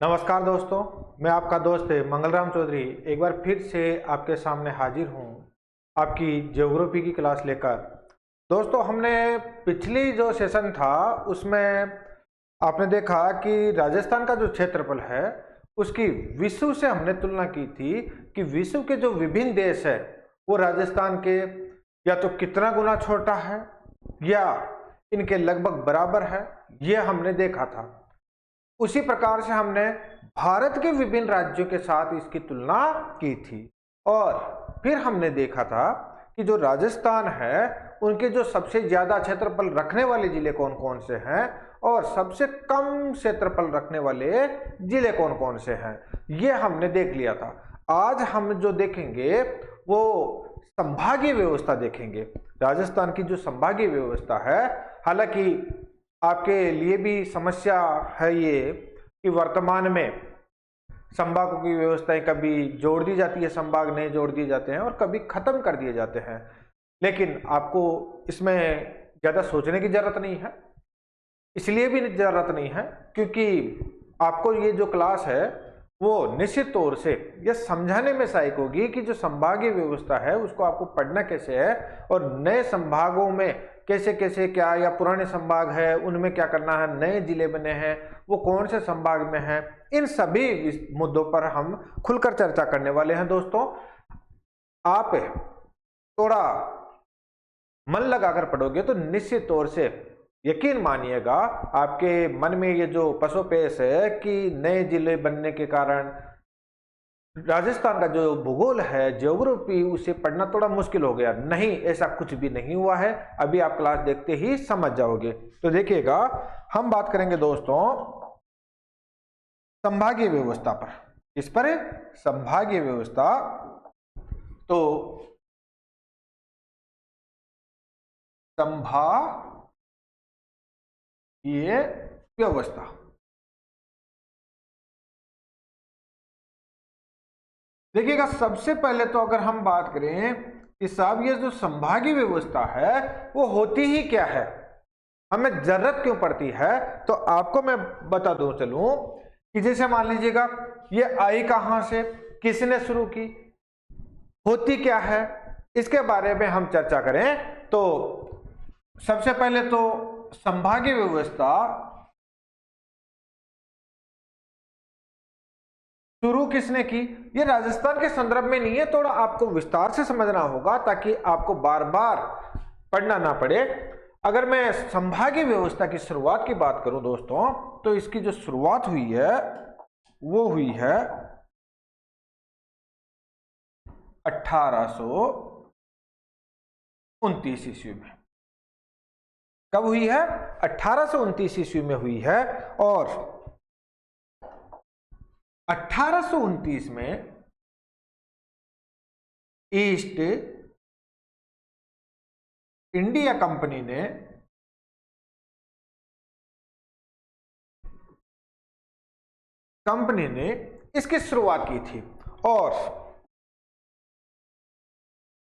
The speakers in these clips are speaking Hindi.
नमस्कार दोस्तों, मैं आपका दोस्त मंगलराम चौधरी एक बार फिर से आपके सामने हाजिर हूँ आपकी ज्योग्राफी की क्लास लेकर। दोस्तों, हमने पिछली जो सेशन था उसमें आपने देखा कि राजस्थान का जो क्षेत्रफल है उसकी विश्व से हमने तुलना की थी कि विश्व के जो विभिन्न देश है वो राजस्थान के या तो कितना गुना छोटा है या इनके लगभग बराबर है, ये हमने देखा था। उसी प्रकार से हमने भारत के विभिन्न राज्यों के साथ इसकी तुलना की थी और फिर हमने देखा था कि जो राजस्थान है उनके जो सबसे ज्यादा क्षेत्रफल रखने वाले जिले कौन कौन से हैं और सबसे कम क्षेत्रफल रखने वाले जिले कौन कौन से हैं, ये हमने देख लिया था। आज हम जो देखेंगे वो संभागीय व्यवस्था देखेंगे। राजस्थान की जो संभागीय व्यवस्था है, हालांकि आपके लिए भी समस्या है ये कि वर्तमान में संभागों की व्यवस्थाएं कभी जोड़ दी जाती है, संभाग नए जोड़ दिए जाते हैं और कभी खत्म कर दिए जाते हैं, लेकिन आपको इसमें ज्यादा सोचने की जरूरत नहीं है। इसलिए भी जरूरत नहीं है क्योंकि आपको ये जो क्लास है वो निश्चित तौर से ये समझाने में सहायक होगी कि जो संभागीय व्यवस्था है उसको आपको पढ़ना कैसे है और नए संभागों में कैसे कैसे क्या, या पुराने संभाग है उनमें क्या करना है, नए जिले बने हैं वो कौन से संभाग में हैं, इन सभी मुद्दों पर हम खुलकर चर्चा करने वाले हैं। दोस्तों, आप थोड़ा मन लगाकर पढ़ोगे तो निश्चित तौर से यकीन मानिएगा आपके मन में ये जो पसोपेश है कि नए जिले बनने के कारण राजस्थान का जो भूगोल है, ज्योग्राफी, उसे पढ़ना थोड़ा मुश्किल हो गया, नहीं, ऐसा कुछ भी नहीं हुआ है। अभी आप क्लास देखते ही समझ जाओगे। तो देखिएगा, हम बात करेंगे दोस्तों संभागीय व्यवस्था पर। इस पर संभागीय व्यवस्था, तो संभागीय व्यवस्था देखिएगा, सबसे पहले तो अगर हम बात करें कि साहब ये जो संभागीय व्यवस्था है वो होती ही क्या है, हमें जरूरत क्यों पड़ती है, तो आपको मैं बता दूं चलूं कि जैसे मान लीजिएगा ये आई कहां से, किसने शुरू की, होती क्या है, इसके बारे में हम चर्चा करें। तो सबसे पहले तो संभागीय व्यवस्था शुरू किसने की, ये राजस्थान के संदर्भ में नहीं है, थोड़ा आपको विस्तार से समझना होगा ताकि आपको बार बार पढ़ना ना पड़े। अगर मैं संभागीय व्यवस्था की शुरुआत की बात करूं दोस्तों, तो इसकी जो शुरुआत हुई है वो हुई है 1829 ईस्वी में। कब हुई है? 1829 ईस्वी में हुई है। और 1829 में ईस्ट इंडिया कंपनी ने इसकी शुरुआत की थी और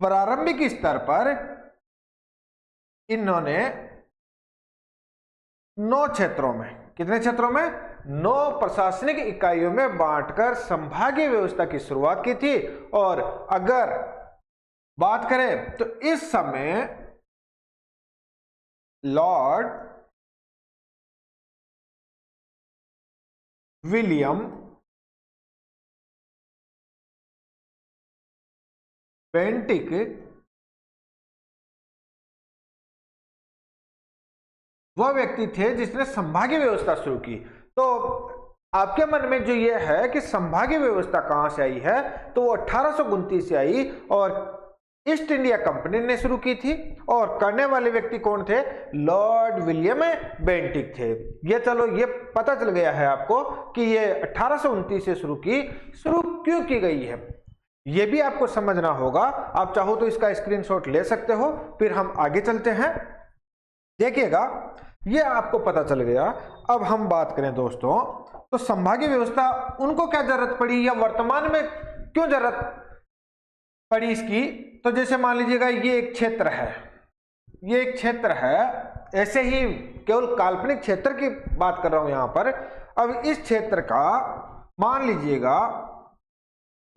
प्रारंभिक स्तर पर इन्होंने 9 क्षेत्रों में, कितने क्षेत्रों में, 9 प्रशासनिक इकाइयों में बांटकर संभागीय व्यवस्था की शुरुआत की थी। और अगर बात करें तो इस समय लॉर्ड विलियम बेंटिक वह व्यक्ति थे जिसने संभागीय व्यवस्था शुरू की। तो आपके मन में जो यह है कि संभागीय व्यवस्था कहां से आई है, तो वो 1829 से आई और ईस्ट इंडिया कंपनी ने शुरू की थी और करने वाले व्यक्ति कौन थे, लॉर्ड विलियम बेंटिक थे। ये चलो ये पता चल गया है आपको कि ये 1829 से शुरू क्यों की गई है, ये भी आपको समझना होगा। आप चाहो तो इसका स्क्रीनशॉट ले सकते हो, फिर हम आगे चलते हैं। देखिएगा, ये आपको पता चल गया। अब हम बात करें दोस्तों, तो संभागीय व्यवस्था उनको क्या जरूरत पड़ी या वर्तमान में क्यों जरूरत पड़ी इसकी, तो जैसे मान लीजिएगा ये एक क्षेत्र है, ऐसे ही केवल काल्पनिक क्षेत्र की बात कर रहा हूं यहां पर। अब इस क्षेत्र का मान लीजिएगा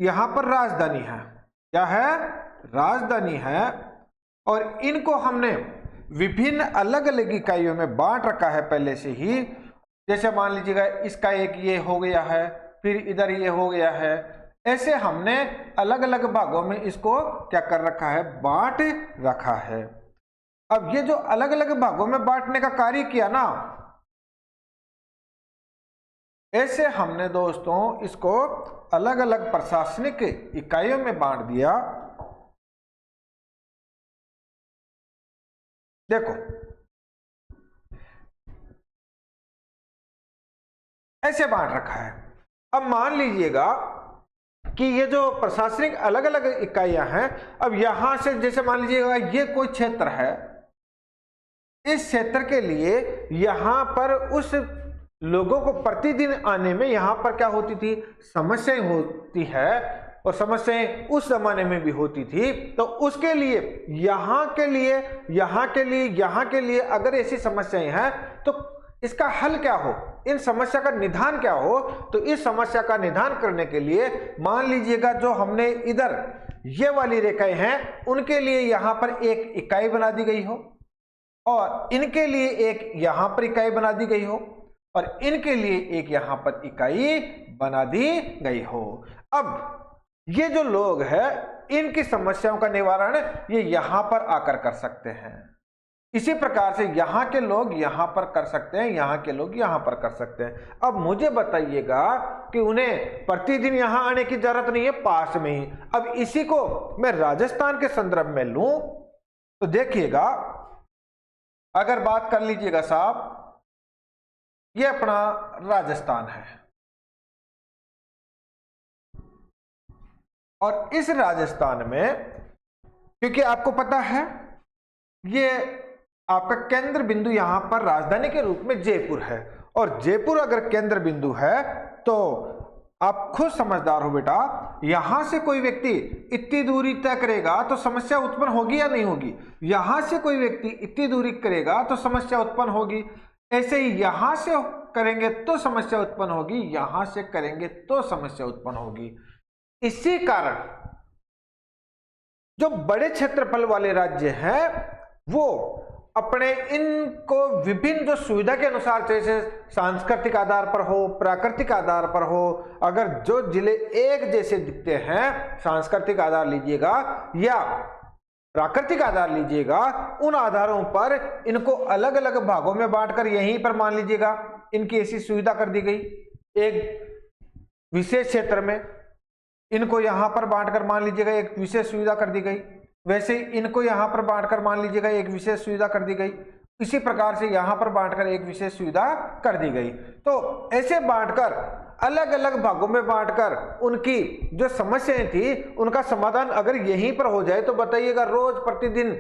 यहां पर राजधानी है, क्या है, राजधानी है, और इनको हमने विभिन्न अलग अलग इकाइयों में बांट रखा है पहले से ही। जैसे मान लीजिएगा इसका एक ये हो गया है, फिर इधर ये हो गया है, ऐसे हमने अलग अलग भागों में इसको क्या कर रखा है, बांट रखा है। अब ये जो अलग अलग भागों में बांटने का कार्य किया ना, ऐसे हमने दोस्तों इसको अलग अलग प्रशासनिक इकाइयों में बांट दिया। देखो ऐसे बांट रखा है। अब मान लीजिएगा कि ये जो प्रशासनिक अलग अलग इकाइयां हैं, अब यहां से जैसे मान लीजिएगा ये कोई क्षेत्र है, इस क्षेत्र के लिए यहां पर उस लोगों को प्रतिदिन आने में यहां पर क्या होती थी, समस्याएं होती है, और समस्याएं उस जमाने में भी होती थी। तो उसके लिए यहां के लिए अगर ऐसी समस्याएं हैं तो इसका हल क्या हो, इन समस्या का निदान क्या हो, तो इस समस्या का निदान करने के लिए मान लीजिएगा जो हमने इधर ये वाली रेखाएं हैं उनके लिए यहां पर एक इकाई बना दी गई हो, और इनके लिए एक यहां पर इकाई बना दी गई हो, और इनके लिए एक यहां पर इकाई बना दी गई हो। अब ये जो लोग हैं इनकी समस्याओं का निवारण ये यहां पर आकर कर सकते हैं। इसी प्रकार से यहां के लोग यहां पर कर सकते हैं, यहां के लोग यहां पर कर सकते हैं। अब मुझे बताइएगा कि उन्हें प्रतिदिन यहां आने की जरूरत नहीं है, पास में ही। अब इसी को मैं राजस्थान के संदर्भ में लूं तो देखिएगा, अगर बात कर लीजिएगा साहब, ये अपना राजस्थान है, और इस राजस्थान में क्योंकि आपको पता है ये आपका केंद्र बिंदु यहां पर राजधानी के रूप में जयपुर है, और जयपुर अगर केंद्र बिंदु है तो आप खुद समझदार हो बेटा, यहां से कोई व्यक्ति इतनी दूरी तय करेगा तो समस्या उत्पन्न होगी या नहीं होगी, यहां से कोई व्यक्ति इतनी दूरी करेगा तो समस्या उत्पन्न होगी, ऐसे ही यहां से करेंगे तो समस्या उत्पन्न होगी, यहां से करेंगे तो समस्या उत्पन्न होगी। इसी कारण जो बड़े क्षेत्रफल वाले राज्य हैं वो अपने इनको विभिन्न जो सुविधा के अनुसार, जैसे सांस्कृतिक आधार पर हो, प्राकृतिक आधार पर हो, अगर जो जिले एक जैसे दिखते हैं, सांस्कृतिक आधार लीजिएगा या प्राकृतिक आधार लीजिएगा, उन आधारों पर इनको अलग अलग भागों में बांटकर यहीं पर मान लीजिएगा इनकी ऐसी सुविधा कर दी गई। एक विशेष क्षेत्र में इनको यहां पर बांटकर मान लीजिएगा एक विशेष सुविधा कर दी गई, वैसे ही इनको यहां पर बांटकर मान लीजिएगा एक विशेष सुविधा कर दी गई, इसी प्रकार से यहां पर बांटकर एक विशेष सुविधा कर दी गई। तो ऐसे बांटकर अलग अलग भागों में बांटकर उनकी जो समस्याएं थी उनका समाधान अगर यहीं पर हो जाए तो बताइएगा रोज प्रतिदिन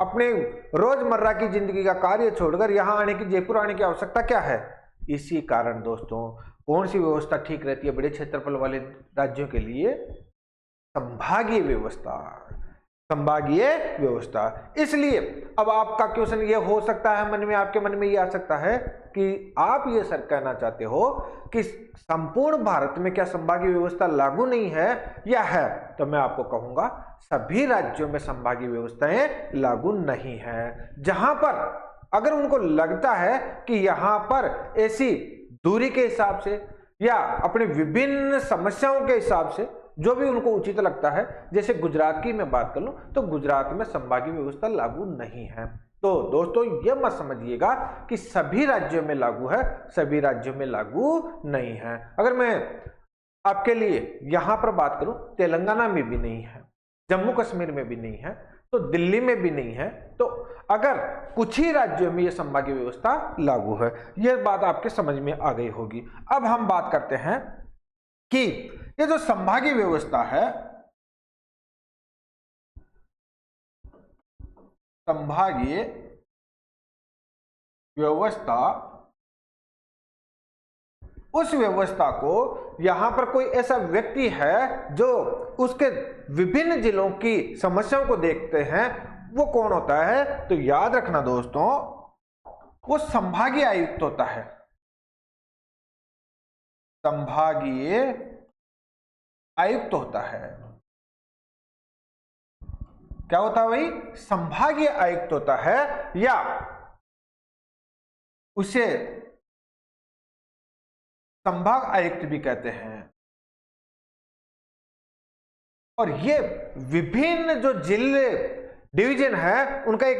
अपने रोजमर्रा की जिंदगी का कार्य छोड़कर यहां आने की, जयपुर आने की आवश्यकता क्या है। इसी कारण दोस्तों कौन सी व्यवस्था ठीक रहती है बड़े क्षेत्रफल वाले राज्यों के लिए, संभागीय व्यवस्था, संभागीय व्यवस्था। इसलिए अब आपका क्वेश्चन ये हो सकता है मन में, आपके मन में ये आ सकता है कि आप ये सर कहना चाहते हो कि संपूर्ण भारत में क्या संभागीय व्यवस्था लागू नहीं है या है, तो मैं आपको कहूंगा सभी राज्यों में संभागीय व्यवस्थाएं लागू नहीं है। जहां पर अगर उनको लगता है कि यहां पर ऐसी दूरी के हिसाब से या अपने विभिन्न समस्याओं के हिसाब से जो भी उनको उचित लगता है, जैसे गुजरात की मैं बात कर लूं तो गुजरात में संभागीय व्यवस्था लागू नहीं है। तो दोस्तों ये मत समझिएगा कि सभी राज्यों में लागू है, सभी राज्यों में लागू नहीं है। अगर मैं आपके लिए यहां पर बात करूं, तेलंगाना में भी नहीं है, जम्मू कश्मीर में भी नहीं है, तो दिल्ली में भी नहीं है, तो अगर कुछ ही राज्यों में यह संभागीय व्यवस्था लागू है, यह बात आपके समझ में आ गई होगी। अब हम बात करते हैं कि ये जो संभागीय व्यवस्था है, संभागीय व्यवस्था, उस व्यवस्था को यहां पर कोई ऐसा व्यक्ति है जो उसके विभिन्न जिलों की समस्याओं को देखते हैं, वो कौन होता है, तो याद रखना दोस्तों वो संभागीय आयुक्त होता है। संभागीय आयुक्त होता है। क्या होता है भाई? संभागीय आयुक्त होता है, या उसे संभाग आयुक्त भी कहते हैं। और ये विभिन्न जो जिले डिवीजन है उनका एक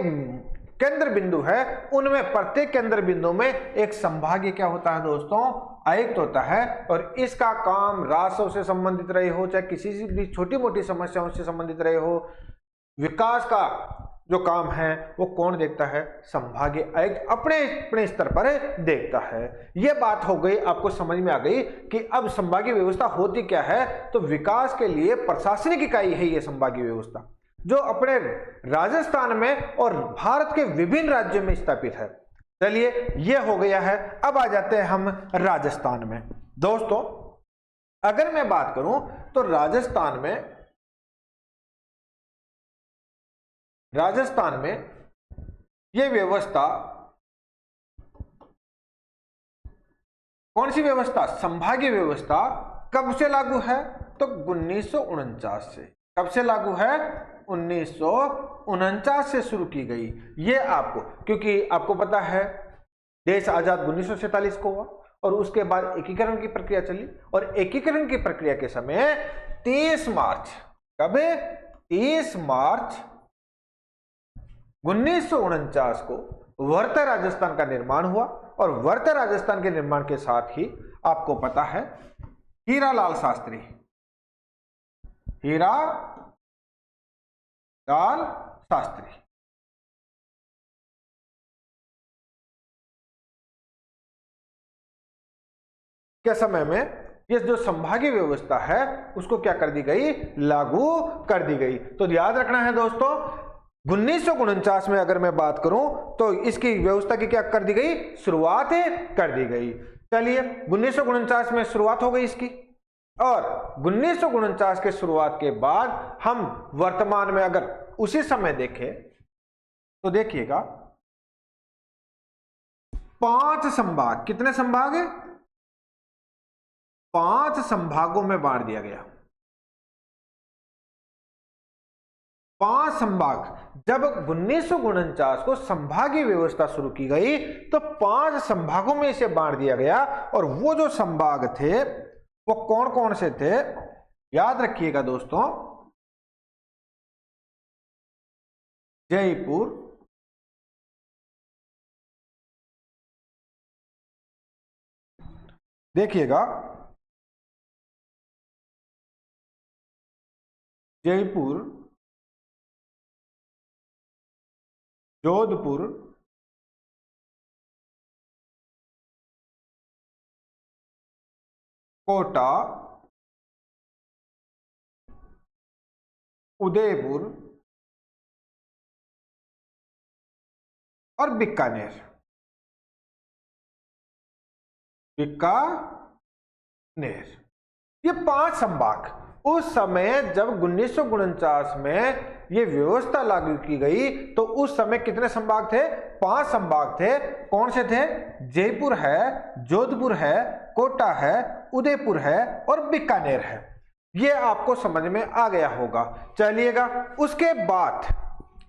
केंद्र बिंदु है, उनमें प्रत्येक केंद्र बिंदु में एक संभागीय क्या होता है दोस्तों? आयुक्त होता है। और इसका काम राजस्व से संबंधित रहे हो, चाहे किसी से भी छोटी मोटी समस्याओं से संबंधित रहे हो, विकास का जो काम है वो कौन देखता है? संभागीय आयुक्त अपने अपने स्तर पर देखता है। यह बात हो गई, आपको समझ में आ गई कि अब संभागीय व्यवस्था होती क्या है। तो विकास के लिए प्रशासनिक इकाई है ये संभागीय व्यवस्था, जो अपने राजस्थान में और भारत के विभिन्न राज्यों में स्थापित है। चलिए, यह हो गया है। अब आ जाते हैं हम राजस्थान में। दोस्तों, अगर मैं बात करूं तो राजस्थान में यह व्यवस्था कौन सी व्यवस्था? संभागीय व्यवस्था कब से लागू है? तो 1949 से। कब से लागू है? 1949 से शुरू की गई। ये आपको, क्योंकि आपको पता है देश आजाद 1947 को हुआ और उसके बाद एकीकरण की प्रक्रिया चली, और एकीकरण की प्रक्रिया के समय 30 मार्च, कब? 30 मार्च 1949 को वर्धा राजस्थान का निर्माण हुआ। और वर्धा राजस्थान के निर्माण के साथ ही आपको पता है हीरालाल शास्त्री के समय में ये जो संभागीय व्यवस्था है उसको क्या कर दी गई? लागू कर दी गई। तो याद रखना है दोस्तों, 1949 में अगर मैं बात करूं तो इसकी व्यवस्था की क्या कर दी गई? शुरुआत कर दी गई। चलिए, 1949 में शुरुआत हो गई इसकी, और 1949 के शुरुआत के बाद हम वर्तमान में अगर उसी समय देखें तो देखिएगा 5 संभाग, कितने संभाग है? 5 संभागों में बांट दिया गया। 5 संभाग। जब 1949 को संभागीय व्यवस्था शुरू की गई तो 5 संभागों में इसे बांट दिया गया। और वो जो संभाग थे वो कौन कौन से थे? याद रखिएगा दोस्तों, जयपुर, देखिएगा जयपुर, जोधपुर, कोटा, उदयपुर और बीकानेर। ये 5 संभाग उस समय जब 1949 में ये व्यवस्था लागू की गई तो उस समय कितने संभाग थे? 5 संभाग थे। कौन से थे? जयपुर है, जोधपुर है, कोटा है, उदयपुर है और बीकानेर है। ये आपको समझ में आ गया होगा। चलिएगा, उसके बाद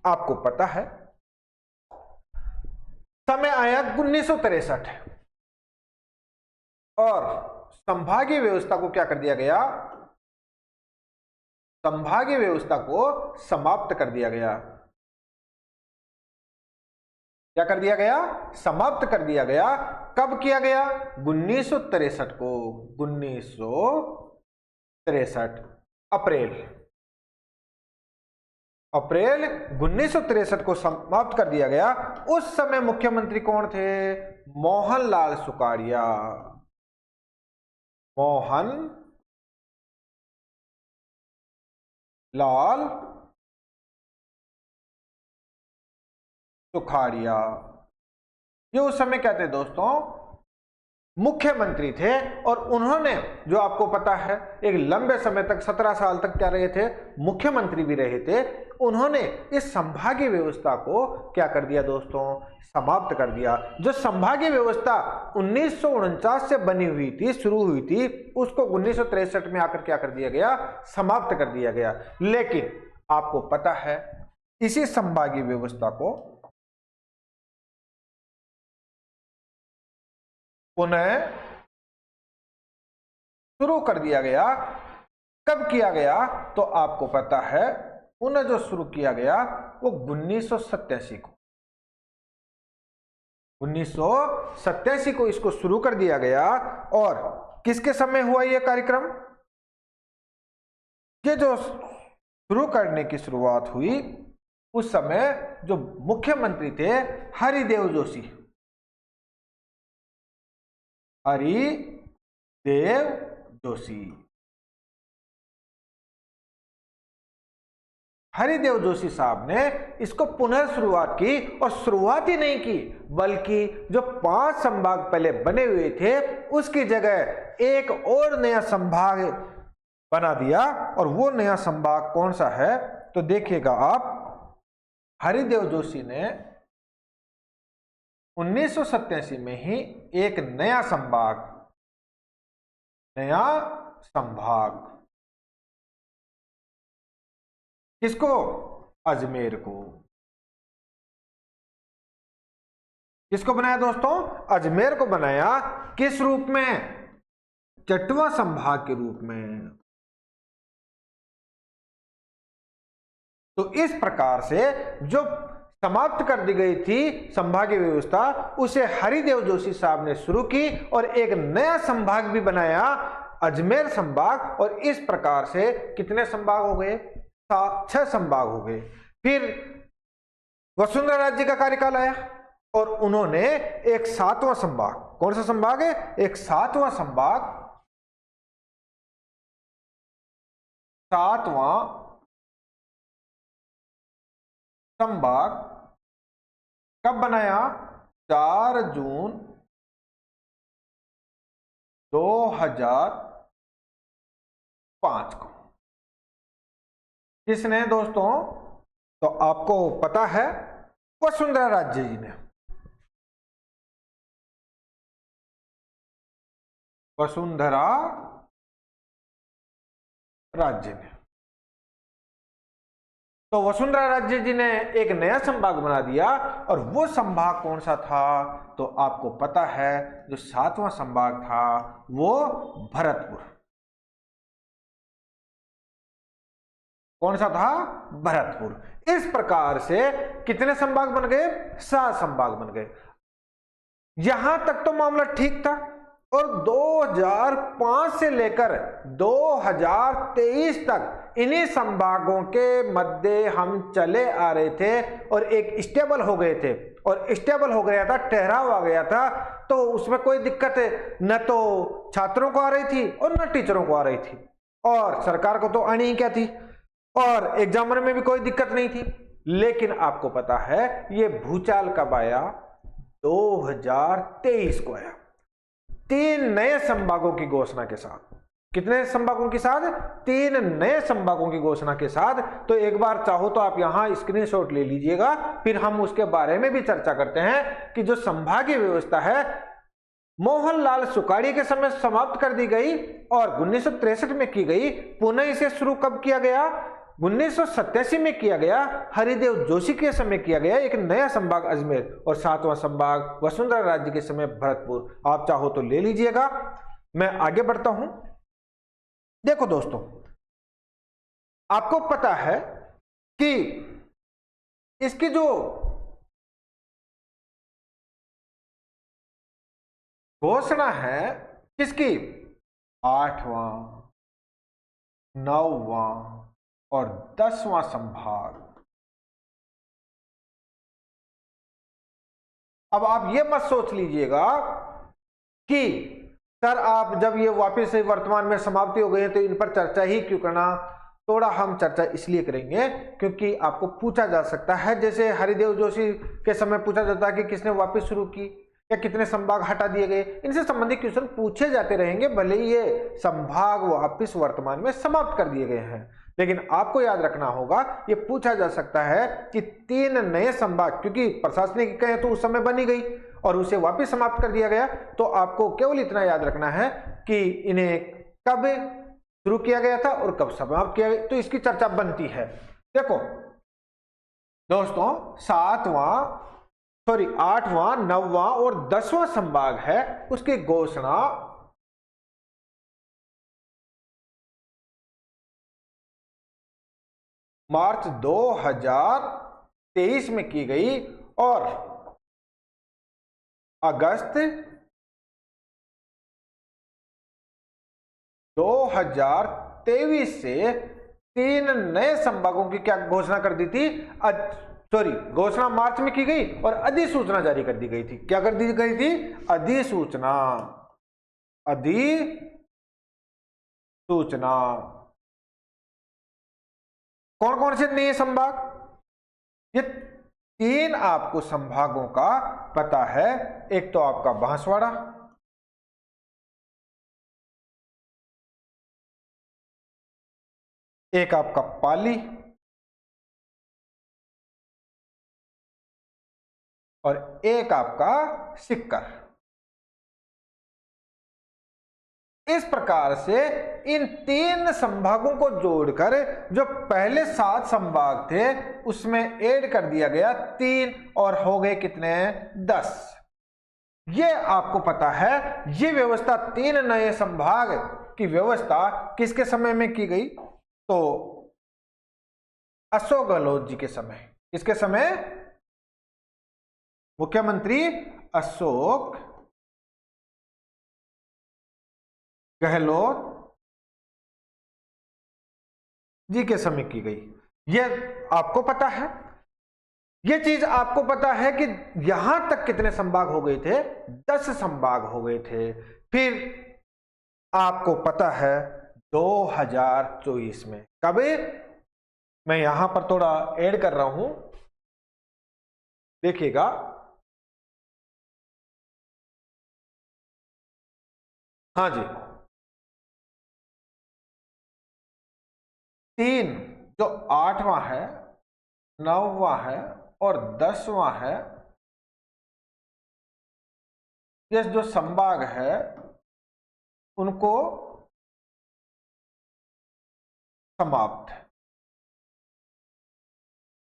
आपको पता है समय आया 1963 और संभागीय व्यवस्था को क्या कर दिया गया? संभागीय व्यवस्था को समाप्त कर दिया गया। क्या कर दिया गया? समाप्त कर दिया गया। कब किया गया? 1963 को। 1963 अप्रैल 1963 को समाप्त कर दिया गया। उस समय मुख्यमंत्री कौन थे? मोहनलाल सुखाड़िया। मोहनलाल सुखाड़िया। ये उस समय क्या थे दोस्तों? मुख्यमंत्री थे और उन्होंने, जो आपको पता है, एक लंबे समय तक 17 साल तक क्या रहे थे, मुख्यमंत्री भी रहे थे। उन्होंने इस संभागीय व्यवस्था को क्या कर दिया दोस्तों, समाप्त कर दिया। जो संभागीय व्यवस्था 1949 से बनी हुई थी, शुरू हुई थी, उसको 1963 में आकर क्या कर दिया गया, समाप्त कर दिया गया। लेकिन आपको पता है इसी संभागीय व्यवस्था को पुनः शुरू कर दिया गया। कब किया गया, तो आपको पता है पुनः जो शुरू किया गया वो 1987 को, 1987 को इसको शुरू कर दिया गया। और किसके समय हुआ यह कार्यक्रम, ये जो शुरू करने की शुरुआत हुई उस समय जो मुख्यमंत्री थे हरिदेव जोशी, हरिदेव जोशी। हरिदेव जोशी साहब ने इसको पुनः शुरुआत की, और शुरुआत ही नहीं की बल्कि जो 5 संभाग पहले बने हुए थे उसकी जगह एक और नया संभाग बना दिया। और वो नया संभाग कौन सा है, तो देखिएगा आप, हरिदेव जोशी ने 1987 में ही एक नया संभाग किसको, अजमेर को, किसको बनाया दोस्तों, अजमेर को बनाया। किस रूप में, चटवा संभाग के रूप में। तो इस प्रकार से जो समाप्त कर दी गई थी संभागीय व्यवस्था, उसे हरिदेव जोशी साहब ने शुरू की और एक नया संभाग भी बनाया, अजमेर संभाग। और इस प्रकार से कितने संभाग हो गए, 6 संभाग हो गए। फिर वसुंधरा राज्य का कार्यकाल आया और उन्होंने एक 7वां संभाग, कौन सा संभाग है, एक 7वां संभाग, 7वां संभाग कब बनाया, 4 जून 2005 को। किसने दोस्तों, तो आपको पता है वसुंधरा राज्य जी ने, वसुंधरा राज्य ने। तो वसुंधरा राज्य जी ने एक नया संभाग बना दिया, और वो संभाग कौन सा था, तो आपको पता है जो 7वां संभाग था वो भरतपुर। कौन सा था, भरतपुर। इस प्रकार से कितने संभाग बन गए, 7 संभाग बन गए। यहां तक तो मामला ठीक था। और 2005 से लेकर 2023 तक इन्हीं संभागों के मध्य हम चले आ रहे थे और एक स्टेबल हो गए थे। और स्टेबल हो गया था, ठहराव आ गया था, तो उसमें कोई दिक्कत न तो छात्रों को आ रही थी और न टीचरों को आ रही थी, और सरकार को तो आनी ही क्या थी, और एग्जामिनर में भी कोई दिक्कत नहीं थी। लेकिन आपको पता है ये भूचाल कब आया, 2023 को आया, 3 नए संभागों की घोषणा के साथ। कितने संभागों के साथ, 3 नए संभागों की घोषणा के साथ। तो एक बार चाहो तो आप यहां स्क्रीनशॉट ले लीजिएगा, फिर हम उसके बारे में भी चर्चा करते हैं कि जो संभागीय व्यवस्था है मोहनलाल सुखाड़ी के समय समाप्त कर दी गई और 1963 में की गई। पुनः इसे शुरू कब किया गया, 1987 में किया गया, हरिदेव जोशी के समय किया गया एक नया संभाग अजमेर, और 7वां संभाग वसुंधरा राज्य के समय भरतपुर। आप चाहो तो ले लीजिएगा। मैं आगे बढ़ता हूं। देखो दोस्तों, आपको पता है कि इसकी जो घोषणा है किसकी, 8वां, 9वां और 10वां संभाग। अब आप ये मत सोच लीजिएगा कि सर आप जब ये वापस से वर्तमान में समाप्ति हो गई तो इन पर चर्चा ही क्यों करना। थोड़ा हम चर्चा इसलिए करेंगे क्योंकि आपको पूछा जा सकता है, जैसे हरिदेव जोशी के समय पूछा जाता है कि किसने वापस शुरू की, या कितने संभाग हटा दिए गए, इनसे संबंधित क्वेश्चन पूछे जाते रहेंगे, भले ही ये संभाग वापिस वर्तमान में समाप्त कर दिए गए हैं। लेकिन आपको याद रखना होगा, ये पूछा जा सकता है कि 3 नए संभाग, क्योंकि प्रशासनिक इकाई तो उस समय बनी गई और उसे वापस समाप्त कर दिया गया, तो आपको केवल इतना याद रखना है कि इन्हें कब शुरू किया गया था और कब समाप्त किया गया, तो इसकी चर्चा बनती है। देखो दोस्तों, 8वां, 9वां और 10वां संभाग है, उसकी घोषणा मार्च 2023 में की गई और अगस्त 2023 से 3 नए संभागों की क्या घोषणा कर दी थी, घोषणा मार्च में की गई और अधिसूचना जारी कर दी गई थी। क्या कर दी गई थी? अधिसूचना। कौन कौन से नए संभाग? ये 3 आपको संभागों का पता है। एक तो आपका बांसवाड़ा, एक आपका पाली और एक आपका सीकर। इस प्रकार से इन 3 संभागों को जोड़कर जो पहले 7 संभाग थे उसमें ऐड कर दिया गया 3 और हो गए कितने? 10। ये आपको पता है। ये व्यवस्था 3 नए संभाग की व्यवस्था किसके समय में की गई? तो अशोक गहलोत जी के समय। किसके समय? मुख्यमंत्री अशोक गहलोत जी के समय की गई। यह आपको पता है। यह चीज आपको पता है कि यहां तक कितने संभाग हो गए थे? 10 संभाग हो गए थे। फिर आपको पता है 2024 में कब? मैं यहां पर थोड़ा ऐड कर रहा हूं, देखिएगा। हाँ जी, 3 जो 8वां है, 9वां है और 10वां है, ये जो संभाग है उनको समाप्त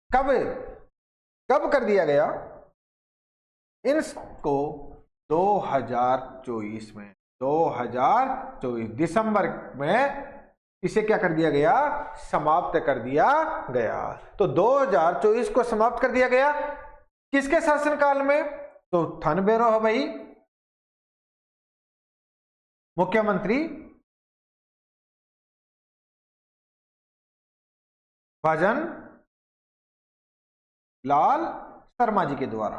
कब कर दिया गया? इनको 2024 में, 2024 दिसंबर में इसे क्या कर दिया गया? समाप्त कर दिया गया। तो 2024 को समाप्त कर दिया गया। किसके शासनकाल में? तो थनबेरो है भाई, मुख्यमंत्री भजन लाल शर्मा जी के द्वारा।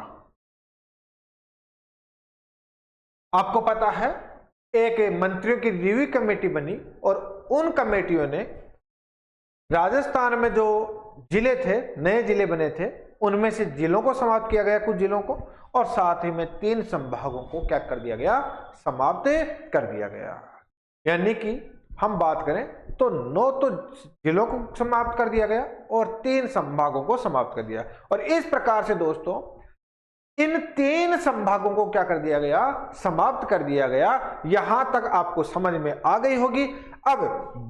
आपको पता है एक मंत्रियों की रिव्यू कमेटी बनी और उन कमेटियों ने राजस्थान में जो जिले थे, नए जिले बने थे, उनमें से जिलों को समाप्त किया गया, कुछ जिलों को, और साथ ही में 3 संभागों को क्या कर दिया गया? समाप्त कर दिया गया। यानी कि हम बात करें तो 9 तो जिलों को समाप्त कर दिया गया और 3 संभागों को समाप्त कर दिया। और इस प्रकार से दोस्तों इन 3 संभागों को क्या कर दिया गया? समाप्त कर दिया गया। यहां तक आपको समझ में आ गई होगी। अब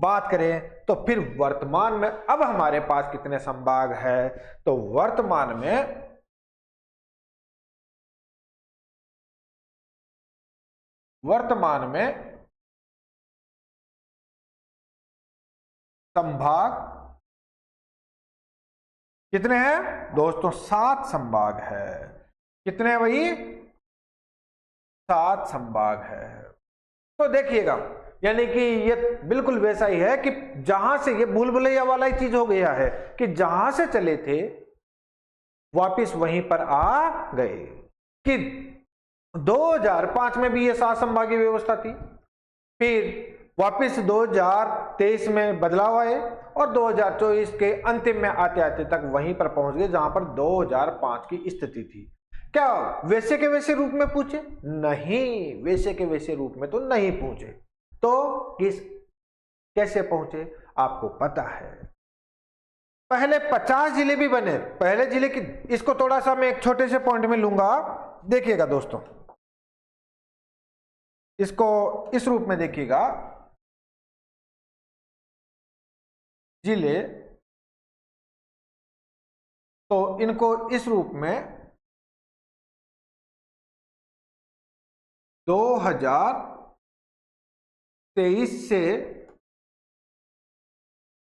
बात करें तो फिर वर्तमान में अब हमारे पास कितने संभाग है? तो वर्तमान में संभाग कितने हैं दोस्तों? 7 संभाग है। कितने भाई? 7 संभाग है। तो देखिएगा, यानी कि ये बिल्कुल वैसा ही है कि जहां से ये भूल भुलैया वाला ही चीज हो गया है कि जहां से चले थे वापिस वहीं पर आ गए। कि 2005 में भी ये 7 संभागीय व्यवस्था थी, फिर वापिस 2023 में बदलाव आए और 2024 के अंतिम में आते आते तक वहीं पर पहुंच गए जहां पर 2005 की स्थिति थी। क्या वैसे के वैसे रूप में पूछे? नहीं, वैसे के वैसे रूप में तो नहीं पूछे। तो कैसे पहुंचे आपको पता है। पहले 50 जिले भी बने। पहले जिले की, इसको थोड़ा सा मैं एक छोटे से पॉइंट में लूंगा, देखिएगा दोस्तों, इसको इस रूप में देखिएगा। जिले, तो इनको इस रूप में 2023 से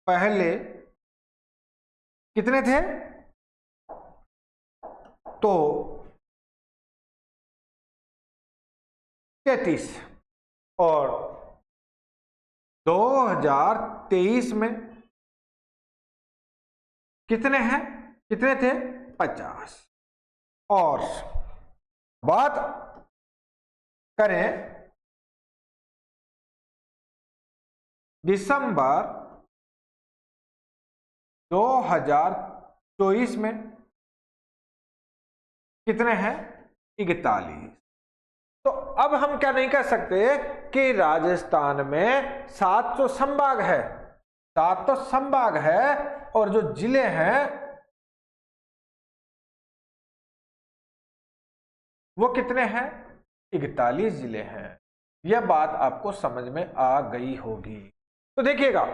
पहले कितने थे? तो 33। और 2023 में कितने हैं? कितने थे? 50। और बात करें दिसंबर 2024 में कितने हैं? 41। तो अब हम क्या नहीं कर सकते कि राजस्थान में 7 तो संभाग है, 7 तो संभाग है, और जो जिले हैं वो कितने हैं? 41 जिले हैं। यह बात आपको समझ में आ गई होगी। तो देखिएगा,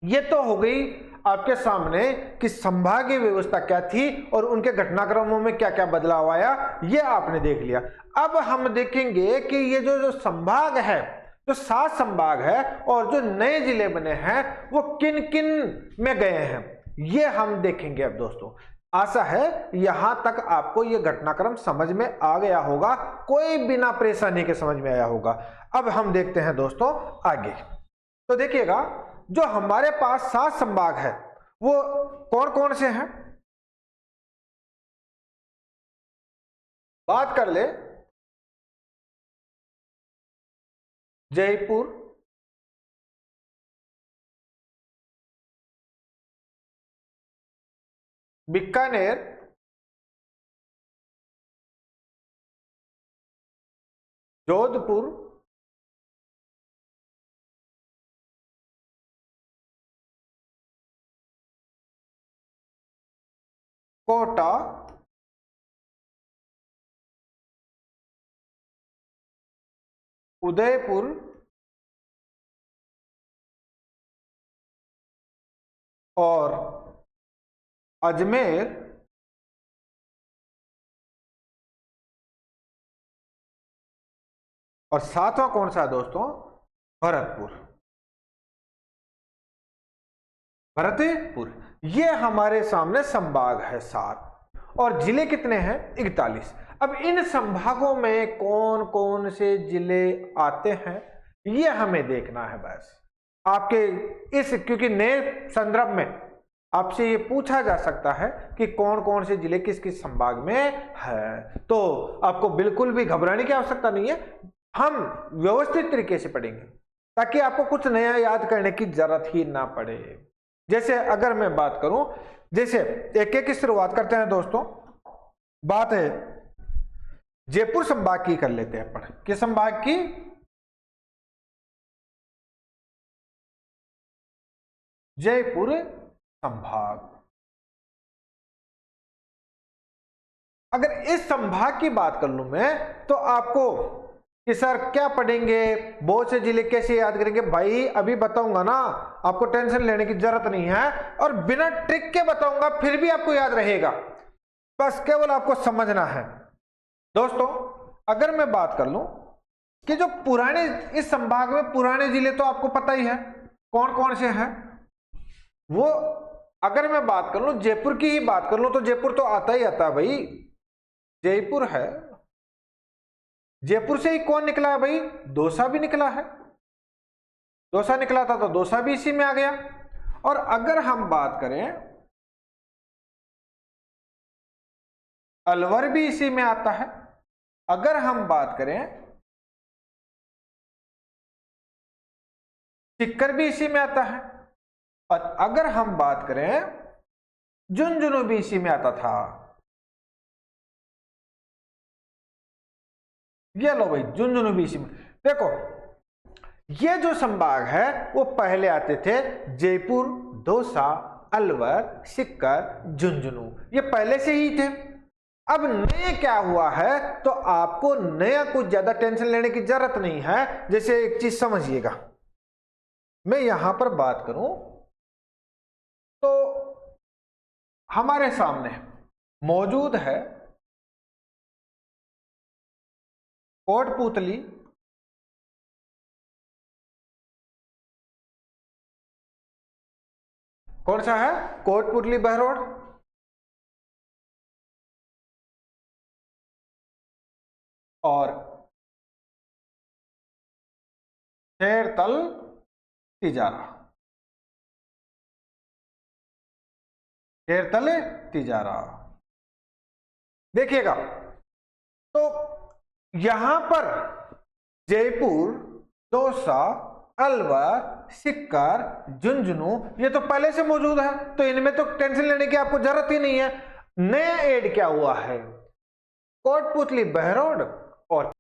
ये तो हो गई आपके सामने कि संभागीय व्यवस्था क्या थी और उनके घटनाक्रमों में क्या क्या बदलाव आया, ये आपने देख लिया। अब हम देखेंगे कि ये जो संभाग है, जो 7 संभाग है और जो नए जिले बने हैं वो किन किन में गए हैं, ये हम देखेंगे। अब दोस्तों, आशा है यहां तक आपको ये घटनाक्रम समझ में आ गया होगा, कोई बिना परेशानी के समझ में आया होगा। अब हम देखते हैं दोस्तों आगे। तो देखिएगा, जो हमारे पास 7 संभाग है वो कौन कौन से हैं? बात कर ले जयपुर, बीकानेर, जोधपुर, कोटा, उदयपुर, और अजमेर, और 7वां कौन सा है दोस्तों? भरतपुर। भरतपुर। ये हमारे सामने संभाग है 7, और जिले कितने हैं? 41। अब इन संभागों में कौन कौन से जिले आते हैं ये हमें देखना है बस। आपके इस, क्योंकि नए संदर्भ में आपसे ये पूछा जा सकता है कि कौन कौन से जिले किस किस संभाग में है, तो आपको बिल्कुल भी घबराने की आवश्यकता नहीं है। हम व्यवस्थित तरीके से पढ़ेंगे ताकि आपको कुछ नया याद करने की जरूरत ही ना पड़े। जैसे अगर मैं बात करूं, जैसे एक एक की शुरुआत करते हैं दोस्तों। बात है जयपुर संभाग की कर लेते हैं अपन। किस संभाग की? जयपुर संभाग। अगर इस संभाग की बात कर लूं मैं, तो आपको कि सर क्या पढ़ेंगे, बहुत से जिले कैसे याद करेंगे? भाई अभी बताऊंगा ना, आपको टेंशन लेने की जरूरत नहीं है, और बिना ट्रिक के बताऊंगा फिर भी आपको याद रहेगा, बस केवल आपको समझना है। दोस्तों अगर मैं बात कर लूं कि जो पुराने, इस संभाग में पुराने जिले तो आपको पता ही है कौन कौन से हैं वो। अगर मैं बात कर लूं, जयपुर की ही बात कर लूं, तो जयपुर तो आता ही आता है भाई, जयपुर है। जयपुर से ही कौन निकला है भाई? दौसा भी निकला है। दौसा निकला था तो दौसा भी इसी में आ गया। और अगर हम बात करें, अलवर भी इसी में आता है। अगर हम बात करें, सीकर भी इसी में आता है। और अगर हम बात करें, झुंझुनू भी इसी में आता था। ये लो भाई झुंझुनू भी इसी में। देखो ये जो संभाग है वो पहले आते थे जयपुर, दौसा, अलवर, सीकर, झुंझुनू, ये पहले से ही थे। अब नए क्या हुआ है तो आपको नया कुछ ज्यादा टेंशन लेने की जरूरत नहीं है। जैसे एक चीज समझिएगा, मैं यहां पर बात करूं तो हमारे सामने मौजूद है कोटपुतली, कौन सा है, कोटपुतली बहरोड, और खेरतल तिजारा, खेरतल तिजारा। देखिएगा तो यहां पर जयपुर, दौसा, अलवर, सीकर, झुंझुनू ये तो पहले से मौजूद है, तो इनमें तो टेंशन लेने की आपको जरूरत ही नहीं है। नया ऐड क्या हुआ है, कोटपुतली बहरोड और